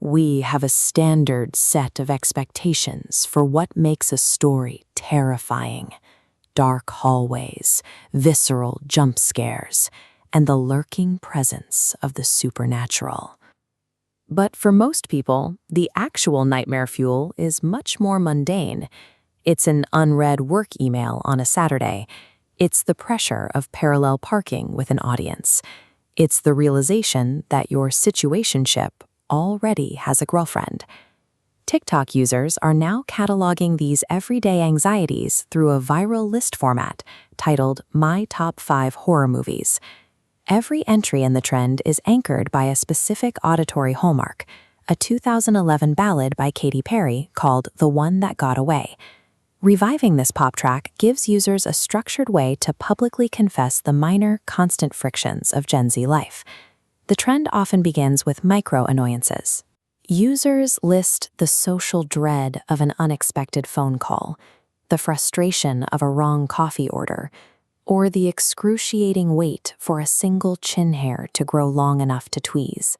We have a standard set of expectations for what makes a story terrifying. Dark hallways, visceral jump scares, and the lurking presence of the supernatural. But for most people, the actual nightmare fuel is much more mundane. It's an unread work email on a Saturday. It's the pressure of parallel parking with an audience. It's the realization that your situationship already has a girlfriend. TikTok users are now cataloging these everyday anxieties through a viral list format titled My Top 5 Horror Movies. Every entry in the trend is anchored by a specific auditory hallmark, a 2011 ballad by Katy called The One That Got Away. Reviving this pop track gives users a structured way to publicly confess the minor, constant frictions of Gen Z life. The trend often begins with micro-annoyances. Users list the social dread of an unexpected phone call, the frustration of a wrong coffee order, or the excruciating wait for a single chin hair to grow long enough to tweeze.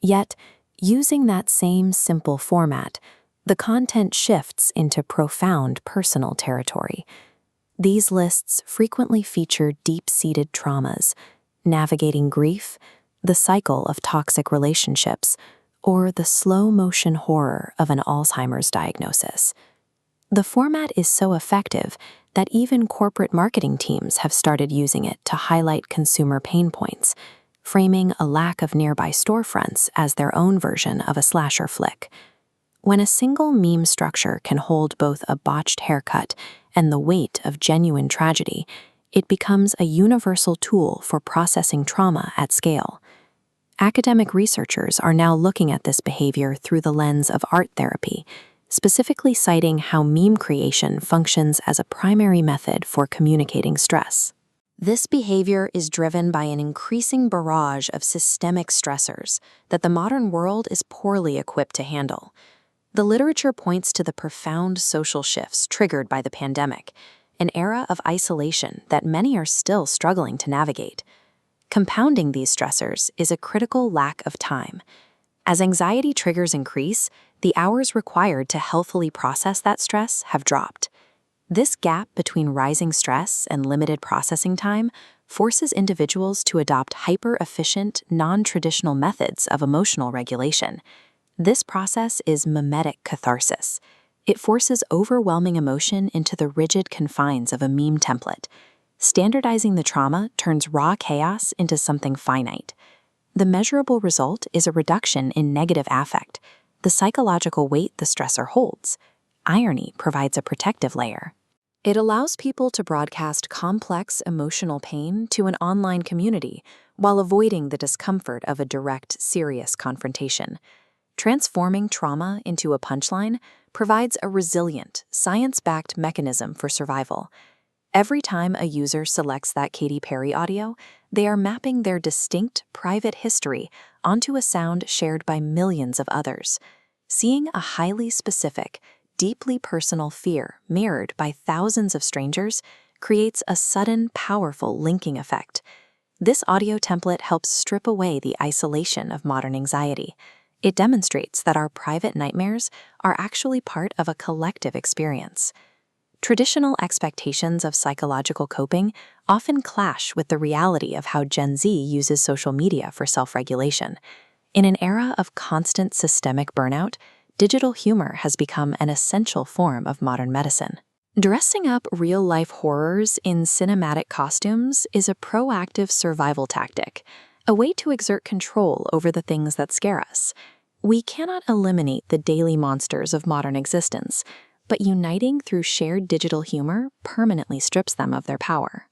Yet, using that same simple format, the content shifts into profound personal territory. These lists frequently feature deep-seated traumas, navigating grief, the cycle of toxic relationships, or the slow-motion horror of an Alzheimer's diagnosis. The format is so effective that even corporate marketing teams have started using it to highlight consumer pain points, framing a lack of nearby storefronts as their own version of a slasher flick. When a single meme structure can hold both a botched haircut and the weight of genuine tragedy, it becomes a universal tool for processing trauma at scale. Academic researchers are now looking at this behavior through the lens of art therapy, specifically citing how meme creation functions as a primary method for communicating stress. This behavior is driven by an increasing barrage of systemic stressors that the modern world is poorly equipped to handle. The literature points to the profound social shifts triggered by the pandemic, an era of isolation that many are still struggling to navigate. Compounding these stressors is a critical lack of time. As anxiety triggers increase, the hours required to healthily process that stress have dropped. This gap between rising stress and limited processing time forces individuals to adopt hyper-efficient, non-traditional methods of emotional regulation. This process is mimetic catharsis. It forces overwhelming emotion into the rigid confines of a meme template. Standardizing the trauma turns raw chaos into something finite. The measurable result is a reduction in negative affect, the psychological weight the stressor holds. Irony provides a protective layer. It allows people to broadcast complex emotional pain to an online community while avoiding the discomfort of a direct, serious confrontation. Transforming trauma into a punchline provides a resilient, science-backed mechanism for survival. Every time a user selects that Katy Perry audio, they are mapping their distinct, private history onto a sound shared by millions of others. Seeing a highly specific, deeply personal fear mirrored by thousands of strangers creates a sudden, powerful linking effect. This audio template helps strip away the isolation of modern anxiety. It demonstrates that our private nightmares are actually part of a collective experience. Traditional expectations of psychological coping often clash with the reality of how Gen Z uses social media for self-regulation. In an era of constant systemic burnout, digital humor has become an essential form of modern medicine. Dressing up real-life horrors in cinematic costumes is a proactive survival tactic, a way to exert control over the things that scare us. We cannot eliminate the daily monsters of modern existence, but uniting through shared digital humor permanently strips them of their power.